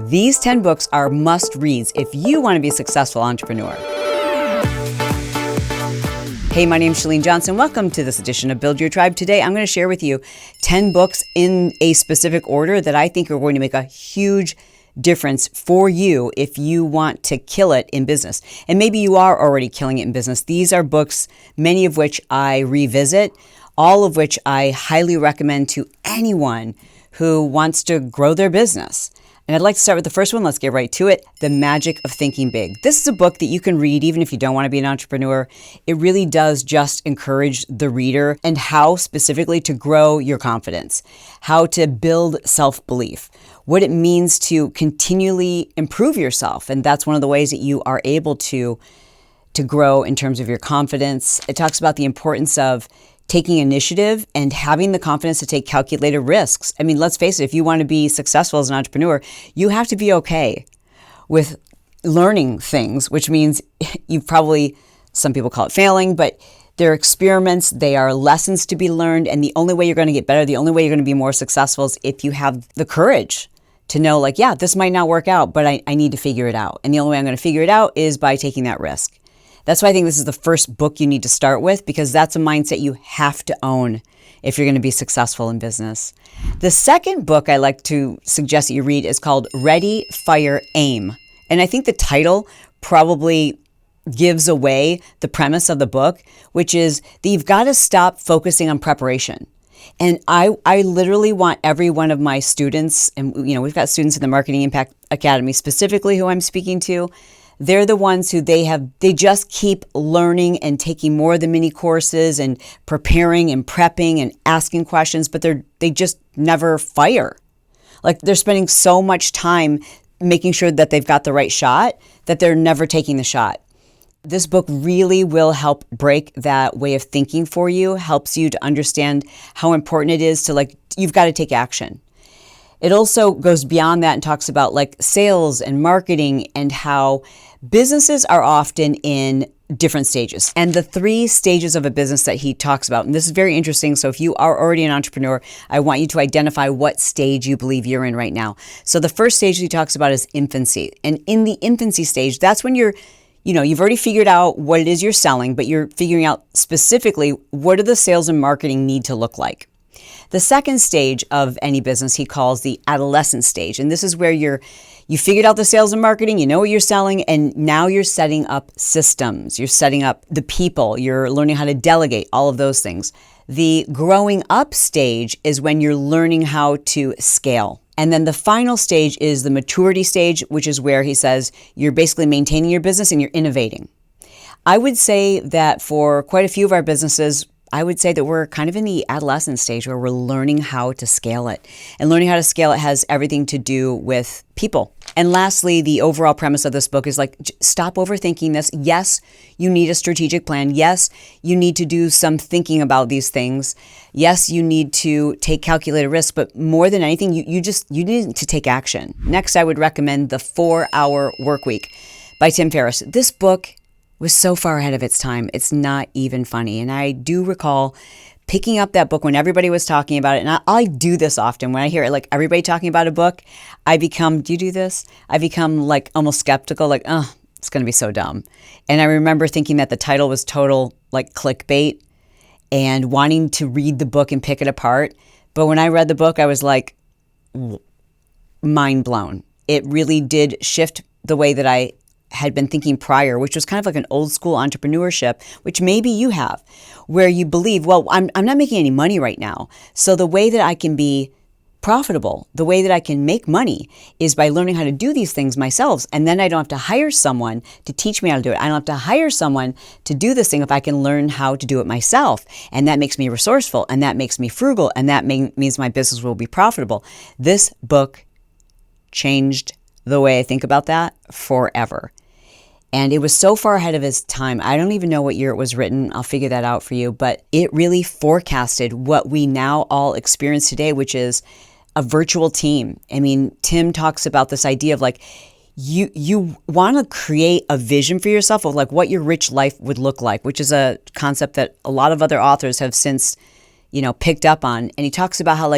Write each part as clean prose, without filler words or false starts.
These 10 books are must-reads if you want to be a successful entrepreneur. Hey, my name's Chalene Johnson. Welcome to this edition of Build Your Tribe. Today, I'm going to share with you 10 books in a specific order that I think are going to make a huge difference for you if you want to kill it in business. And maybe you are already killing it in business. These are books, many of which I revisit, all of which I highly recommend to anyone who wants to grow their business. And I'd like to start with the first one. Let's get right to it. The Magic of Thinking Big. This is a book that you can read even if you don't want to be an entrepreneur. It really does just encourage the reader and how specifically to grow your confidence, how to build self-belief, what it means to continually improve yourself. And that's one of the ways that you are able to grow in terms of your confidence. It talks about the importance of taking initiative and having the confidence to take calculated risks. I mean, let's face it, if you want to be successful as an entrepreneur, you have to be okay with learning things, which means you've probably, some people call it failing, but they're experiments, they are lessons to be learned, and the only way you're going to get better, the only way you're going to be more successful is if you have the courage to know, like, yeah, this might not work out, but I need to figure it out. And the only way I'm going to figure it out is by taking that risk. That's why I think this is the first book you need to start with, because that's a mindset you have to own if you're going to be successful in business. The second book I like to suggest that you read is called Ready, Fire, Aim. And I think the title probably gives away the premise of the book, which is that you've got to stop focusing on preparation. And I literally want every one of my students, and we've got students in the Marketing Impact Academy specifically who I'm speaking to. They're the ones who they just keep learning and taking more of the mini courses and preparing and prepping and asking questions, but they just never fire. Like, they're spending so much time making sure that they've got the right shot that they're never taking the shot. This book really will help break that way of thinking for you, helps you to understand how important it is to, you've got to take action. It also goes beyond that and talks about sales and marketing and how businesses are often in different stages. And the 3 stages of a business that he talks about, and this is very interesting. So if you are already an entrepreneur, I want you to identify what stage you believe you're in right now. So the first stage he talks about is infancy. And in the infancy stage, that's when you've already figured out what it is you're selling, but you're figuring out specifically what do the sales and marketing need to look like. The second stage of any business he calls the adolescent stage. And this is where you figured out the sales and marketing, you know what you're selling, and now you're setting up systems. You're setting up the people. You're learning how to delegate, all of those things. The growing up stage is when you're learning how to scale. And then the final stage is the maturity stage, which is where he says you're basically maintaining your business and you're innovating. I would say that for quite a few of our businesses, I would say that we're kind of in the adolescent stage where we're learning how to scale it. And learning how to scale it has everything to do with people. And lastly, the overall premise of this book is stop overthinking this. Yes, you need a strategic plan. Yes, you need to do some thinking about these things. Yes, you need to take calculated risk, but more than anything, you need to take action. Next, I would recommend The 4-Hour Workweek by Tim Ferriss. This book was so far ahead of its time. It's not even funny. And I do recall picking up that book when everybody was talking about it. And I do this often. When I hear everybody talking about a book, do you do this? I become almost skeptical, it's going to be so dumb. And I remember thinking that the title was total clickbait and wanting to read the book and pick it apart. But when I read the book, I was mind blown. It really did shift the way that I had been thinking prior, which was kind of an old school entrepreneurship, which maybe you have, where you believe, well, I'm not making any money right now. So the way that I can be profitable, the way that I can make money is by learning how to do these things myself. And then I don't have to hire someone to teach me how to do it. I don't have to hire someone to do this thing if I can learn how to do it myself. And that makes me resourceful, and that makes me frugal, and that means my business will be profitable. This book changed the way I think about that forever. And it was so far ahead of its time. I don't even know what year it was written. I'll figure that out for you. But it really forecasted what we now all experience today, which is a virtual team. I mean, Tim talks about this idea of you want to create a vision for yourself of what your rich life would look like, which is a concept that a lot of other authors have since, picked up on. And he talks about how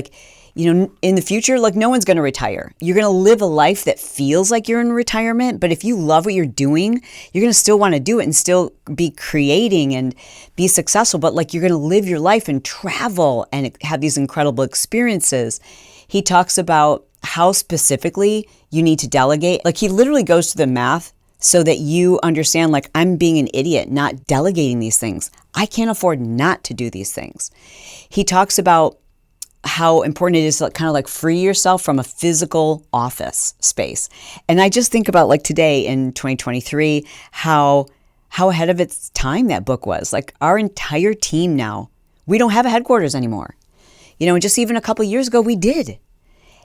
in the future, like no one's going to retire. You're going to live a life that feels like you're in retirement, but if you love what you're doing, you're going to still want to do it and still be creating and be successful, but like you're going to live your life and travel and have these incredible experiences. He talks about how specifically you need to delegate. Like he literally goes to the math so that you understand, like, I'm being an idiot not delegating these things. I can't afford not to do these things. He talks about how important it is to kind of like free yourself from a physical office space. And I just think about like today in 2023, how ahead of its time that book was. Like our entire team now, we don't have a headquarters anymore. And just even a couple of years ago, we did.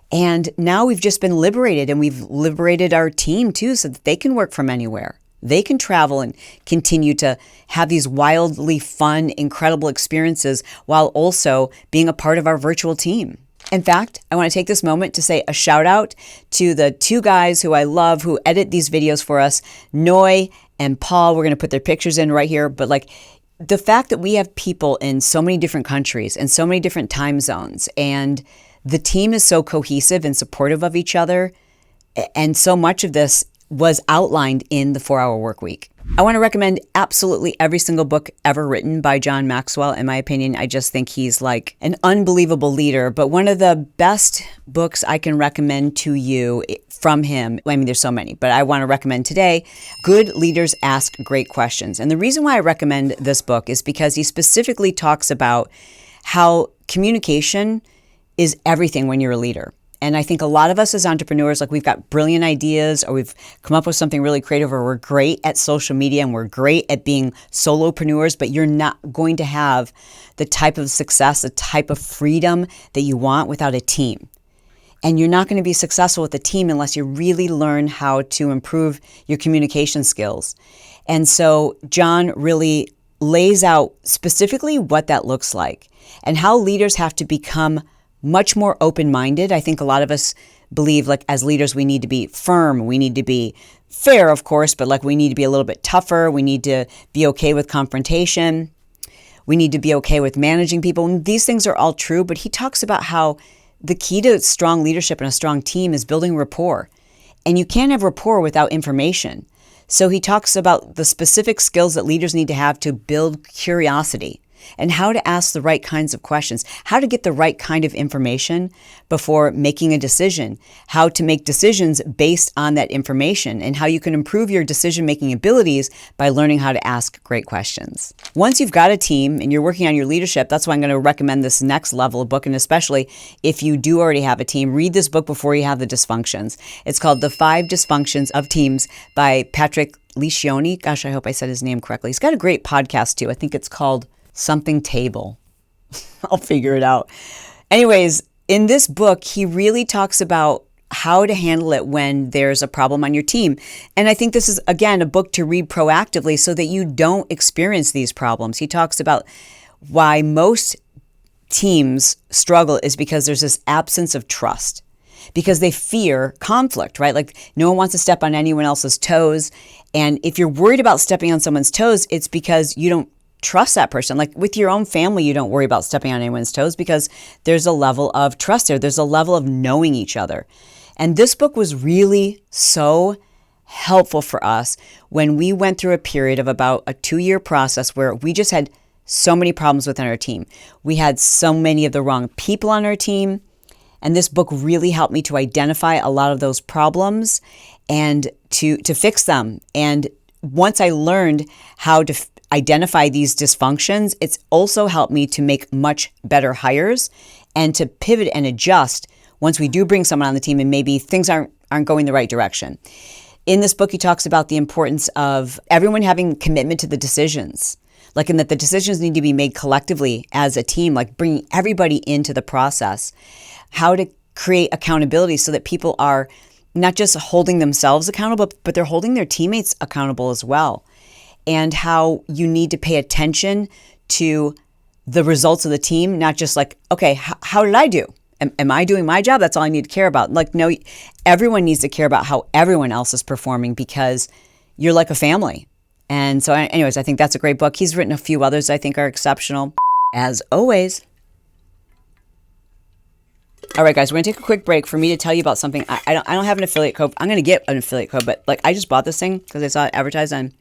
And now we've just been liberated, and we've liberated our team too, so that they can work from anywhere. They can travel and continue to have these wildly fun, incredible experiences while also being a part of our virtual team. In fact, I want to take this moment to say a shout out to the two guys who I love who edit these videos for us, Noy and Paul. We're going to put their pictures in right here. But like the fact that we have people in so many different countries and so many different time zones, and the team is so cohesive and supportive of each other, and so much of this was outlined in the 4-Hour Workweek. I want to recommend absolutely every single book ever written by John Maxwell. In my opinion, I just think he's like an unbelievable leader. But one of the best books I can recommend to you from him, I mean, there's so many, but I want to recommend today, Good Leaders Ask Great Questions. And the reason why I recommend this book is because he specifically talks about how communication is everything when you're a leader. And I think a lot of us as entrepreneurs, like we've got brilliant ideas, or we've come up with something really creative, or we're great at social media and we're great at being solopreneurs, but you're not going to have the type of success, the type of freedom that you want without a team. And you're not going to be successful with a team unless you really learn how to improve your communication skills. And so John really lays out specifically what that looks like and how leaders have to become much more open-minded. I think a lot of us believe like as leaders, we need to be firm. We need to be fair, of course, but like we need to be a little bit tougher. We need to be okay with confrontation. We need to be okay with managing people. And these things are all true, but he talks about how the key to strong leadership and a strong team is building rapport. And you can't have rapport without information. So he talks about the specific skills that leaders need to have to build curiosity, and how to ask the right kinds of questions, how to get the right kind of information before making a decision, how to make decisions based on that information, and how you can improve your decision-making abilities by learning how to ask great questions. Once you've got a team and you're working on your leadership, that's why I'm going to recommend this next level of book. And especially if you do already have a team, read this book before you have the dysfunctions. It's called The 5 Dysfunctions of Teams by Patrick Lencioni. Gosh, I hope I said his name correctly. He's got a great podcast too. I think it's called Something Table. I'll figure it out. Anyways, in this book, he really talks about how to handle it when there's a problem on your team. And I think this is, again, a book to read proactively so that you don't experience these problems. He talks about why most teams struggle is because there's this absence of trust, because they fear conflict, right? Like no one wants to step on anyone else's toes. And if you're worried about stepping on someone's toes, it's because you don't trust that person. Like with your own family, you don't worry about stepping on anyone's toes because there's a level of trust there. There's a level of knowing each other. And this book was really so helpful for us when we went through a period of about a 2-year process where we just had so many problems within our team. We had so many of the wrong people on our team. And this book really helped me to identify a lot of those problems and to fix them. And once I learned how to identify these dysfunctions, it's also helped me to make much better hires and to pivot and adjust once we do bring someone on the team and maybe things aren't going the right direction. In this book, he talks about the importance of everyone having commitment to the decisions, like in that the decisions need to be made collectively as a team, like bringing everybody into the process, how to create accountability so that people are not just holding themselves accountable, but they're holding their teammates accountable as well. And how you need to pay attention to the results of the team, not just like, okay, how did I do? Am I doing my job? That's all I need to care about. Like, no, everyone needs to care about how everyone else is performing because you're like a family. And so anyways, I think that's a great book. He's written a few others I think are exceptional. As always, All right, guys, we're gonna take a quick break for me to tell you about something. I don't have an affiliate code. I'm gonna get an affiliate code, but like I just bought this thing because I saw it advertised on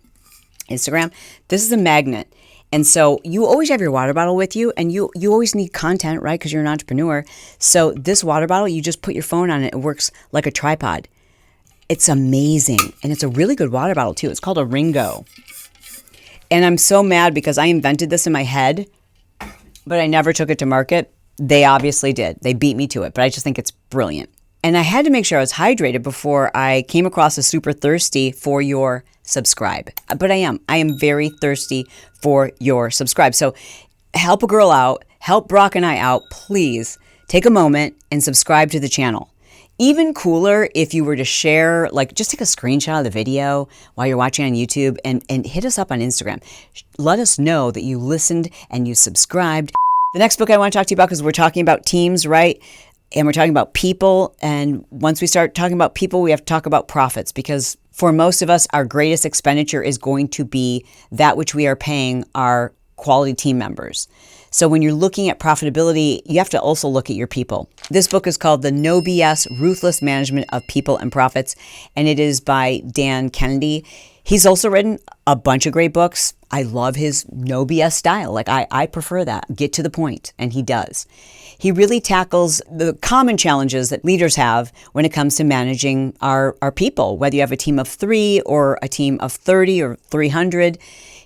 Instagram. This is a magnet. And so you always have your water bottle with you, and you always need content, right? Because you're an entrepreneur. So this water bottle, you just put your phone on it. It works like a tripod. It's amazing. And it's a really good water bottle too. It's called a Ringo. And I'm so mad because I invented this in my head, but I never took it to market. They obviously did. They beat me to it, but I just think it's brilliant. And I had to make sure I was hydrated before I came across a super thirsty for your subscribe. But I am very thirsty for your subscribe. So help a girl out, help Brock and I out. Please take a moment and subscribe to the channel. Even cooler if you were to share, like just take a screenshot of the video while you're watching on YouTube and hit us up on Instagram. Let us know that you listened and you subscribed. The next book I want to talk to you about, because we're talking about teams, right? And we're talking about people. And once we start talking about people, we have to talk about profits, because for most of us, our greatest expenditure is going to be that which we are paying our quality team members. So when you're looking at profitability, you have to also look at your people. This book is called The No BS Ruthless Management of People and Profits, and it is by Dan Kennedy. He's also written a bunch of great books. I love his no BS style. Like I prefer that. Get to the point, and he does. He really tackles the common challenges that leaders have when it comes to managing our people, whether you have a team of 3 or a team of 30 or 300.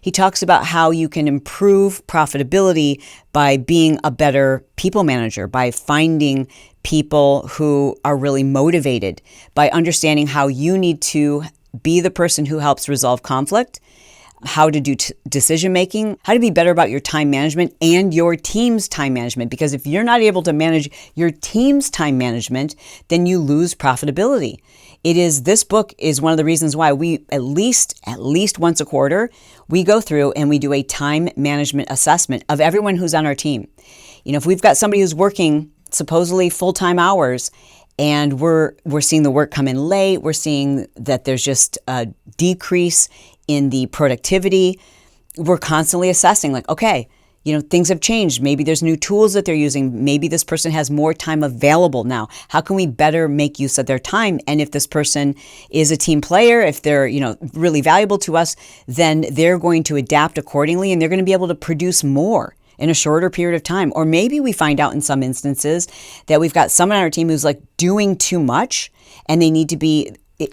He talks about how you can improve profitability by being a better people manager, by finding people who are really motivated, by understanding how you need to be the person who helps resolve conflict, how to do decision making, how to be better about your time management and your team's time management. Because if you're not able to manage your team's time management, then you lose profitability. This book is one of the reasons why we at least once a quarter, we go through and we do a time management assessment of everyone who's on our team. You know, if we've got somebody who's working supposedly full-time hours, and we're seeing the work come in late, we're seeing that there's just a decrease in the productivity, we're constantly assessing like, okay, you know, things have changed. Maybe there's new tools that they're using. Maybe this person has more time available now. How can we better make use of their time? And if this person is a team player, if they're, you know, really valuable to us, then they're going to adapt accordingly, and they're going to be able to produce more in a shorter period of time. Or maybe we find out in some instances that we've got someone on our team who's like doing too much, and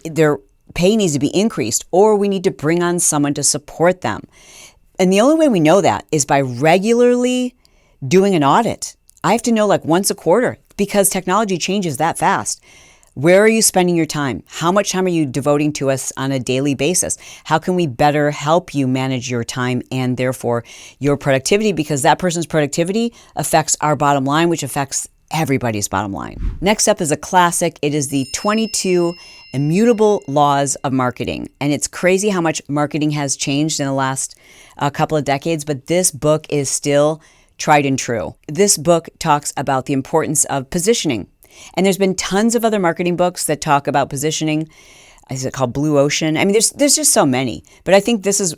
their pay needs to be increased, or we need to bring on someone to support them. And the only way we know that is by regularly doing an audit. I have to know like once a quarter, because technology changes that fast. Where are you spending your time? How much time are you devoting to us on a daily basis? How can we better help you manage your time and therefore your productivity? Because that person's productivity affects our bottom line, which affects everybody's bottom line. Next up is a classic. It is the 22 Immutable Laws of Marketing. And it's crazy how much marketing has changed in the last couple of decades, but this book is still tried and true. This book talks about the importance of positioning. And there's been tons of other marketing books that talk about positioning. Is it called Blue Ocean? I mean, there's just so many, but I think this is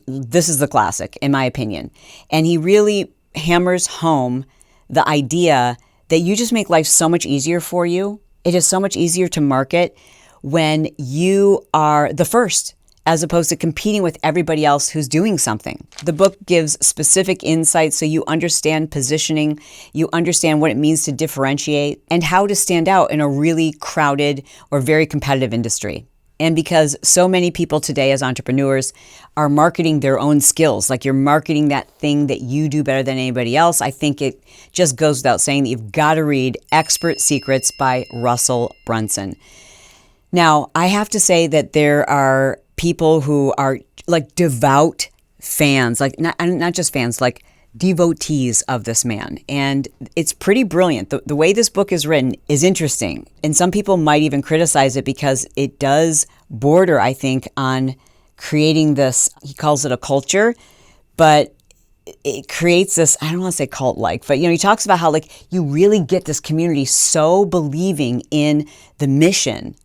the classic in my opinion. And he really hammers home the idea that you just make life so much easier for you. It is so much easier to market when you are the first, as opposed to competing with everybody else who's doing something. The book gives specific insights so you understand positioning, you understand what it means to differentiate, and how to stand out in a really crowded or very competitive industry. And because so many people today as entrepreneurs are marketing their own skills, like you're marketing that thing that you do better than anybody else, I think it just goes without saying that you've got to read Expert Secrets by Russell Brunson. Now, I have to say that there are people who are like devout fans, like not just fans, like devotees of this man. And it's pretty brilliant. The way this book is written is interesting. And some people might even criticize it because it does border, I think, on creating this, he calls it a culture, but it creates this, I don't want to say cult-like, but he talks about how like you really get this community so believing in the mission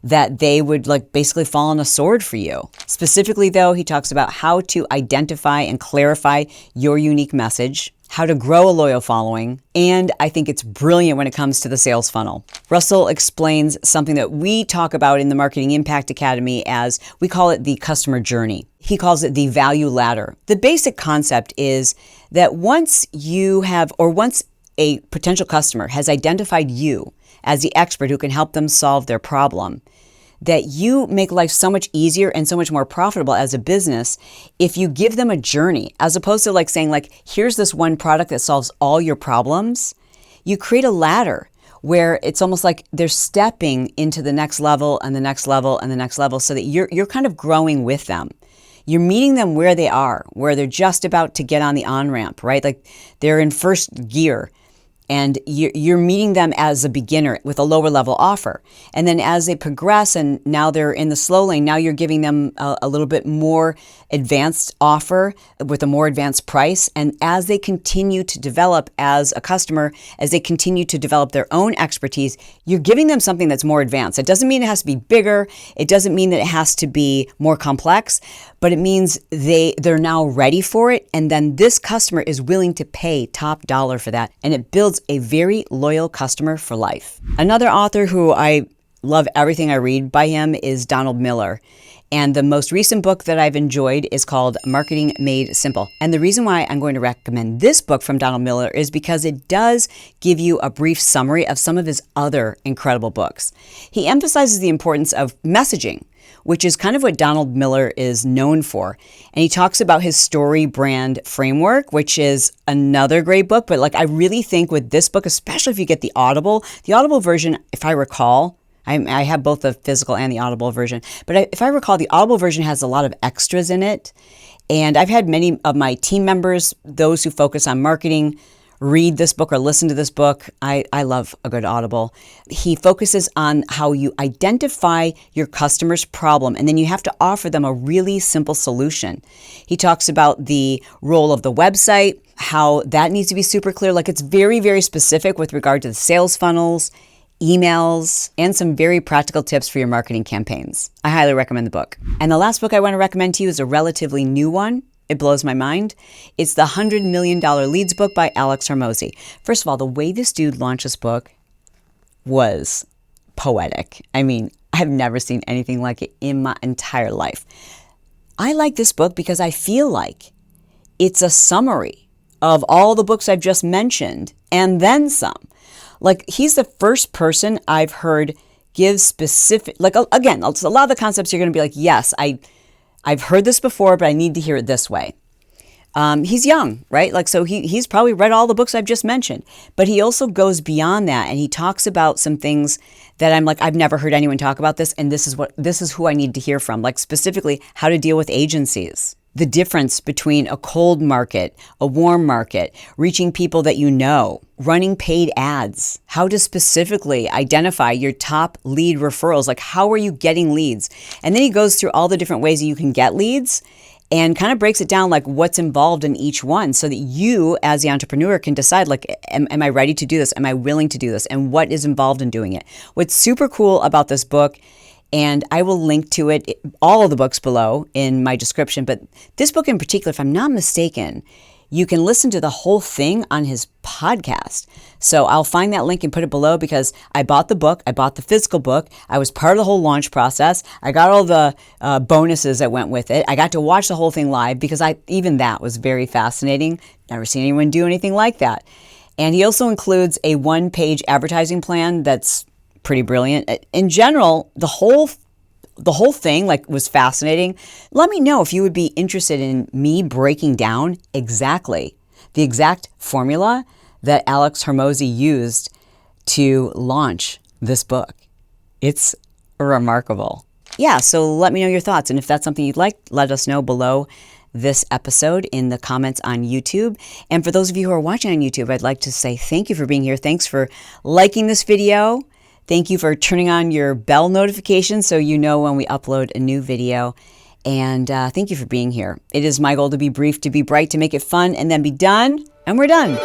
that they would like basically fall on a sword for you. Specifically though, he talks about how to identify and clarify your unique message, how to grow a loyal following, and I think it's brilliant when it comes to the sales funnel. Russell explains something that we talk about in the Marketing Impact Academy as, we call it the customer journey. He calls it the value ladder. The basic concept is that once a potential customer has identified you as the expert who can help them solve their problem, that you make life so much easier and so much more profitable as a business if you give them a journey, as opposed to like saying like, here's this one product that solves all your problems. You create a ladder where it's almost like they're stepping into the next level and the next level and the next level, so that you're kind of growing with them. You're meeting them where they are, where they're just about to get on the on-ramp, right? Like they're in first gear. And you're meeting them as a beginner with a lower level offer. And then as they progress and now they're in the slow lane, now you're giving them a little bit more advanced offer with a more advanced price. And as they continue to develop as a customer, as they continue to develop their own expertise, you're giving them something that's more advanced. It doesn't mean it has to be bigger. It doesn't mean that it has to be more complex, but it means they're now ready for it. And then this customer is willing to pay top dollar for that. And it builds a very loyal customer for life. Another author who I love everything I read by him is Donald Miller. And the most recent book that I've enjoyed is called Marketing Made Simple. And the reason why I'm going to recommend this book from Donald Miller is because it does give you a brief summary of some of his other incredible books. He emphasizes the importance of messaging, which is kind of what Donald Miller is known for. And he talks about his story brand framework, which is another great book. But like, I really think with this book, especially if you get the Audible version, if I recall, I have both the physical and the Audible version, but if I recall, the Audible version has a lot of extras in it. And I've had many of my team members, those who focus on marketing, read this book or listen to this book. I love a good Audible. He focuses on how you identify your customer's problem, and then you have to offer them a really simple solution. He talks about the role of the website, how that needs to be super clear. Like, it's very, very specific with regard to the sales funnels, emails, and some very practical tips for your marketing campaigns. I highly recommend the book. And the last book I want to recommend to you is a relatively new one. It blows my mind. It's the $100 Million Leads book by Alex Hormozi. First of all, the way this dude launched this book was poetic. I mean, I've never seen anything like it in my entire life. I like this book because I feel like it's a summary of all the books I've just mentioned and then some. Like, he's the first person I've heard give specific, like, again, a lot of the concepts you're going to be like, yes, I've heard this before, but I need to hear it this way. He's young, right? Like, so he's probably read all the books I've just mentioned, but he also goes beyond that, and he talks about some things that I'm like, I've never heard anyone talk about this, and this is who I need to hear from. Like, specifically, how to deal with agencies, the difference between a cold market, a warm market, reaching people that you know, running paid ads, how to specifically identify your top lead referrals. Like, how are you getting leads? And then he goes through all the different ways that you can get leads and kind of breaks it down, like what's involved in each one, so that you as the entrepreneur can decide, like, am I ready to do this? Am I willing to do this? And what is involved in doing it? What's super cool about this book, and I will link to it, all of the books below in my description, but this book in particular, if I'm not mistaken, you can listen to the whole thing on his podcast. So I'll find that link and put it below, because I bought the book, I bought the physical book, I was part of the whole launch process, I got all the bonuses that went with it, I got to watch the whole thing live, because even that was very fascinating. Never seen anyone do anything like that. And he also includes a one-page advertising plan that's pretty brilliant. In general, the whole thing was fascinating. Let me know if you would be interested in me breaking down exactly the exact formula that Alex Hormozi used to launch this book. It's remarkable. Yeah, so let me know your thoughts. And if that's something you'd like, let us know below this episode in the comments on YouTube. And for those of you who are watching on YouTube, I'd like to say thank you for being here. Thanks for liking this video. Thank you for turning on your bell notification so you know when we upload a new video. And thank you for being here. It is my goal to be brief, to be bright, to make it fun, and then be done. And we're done.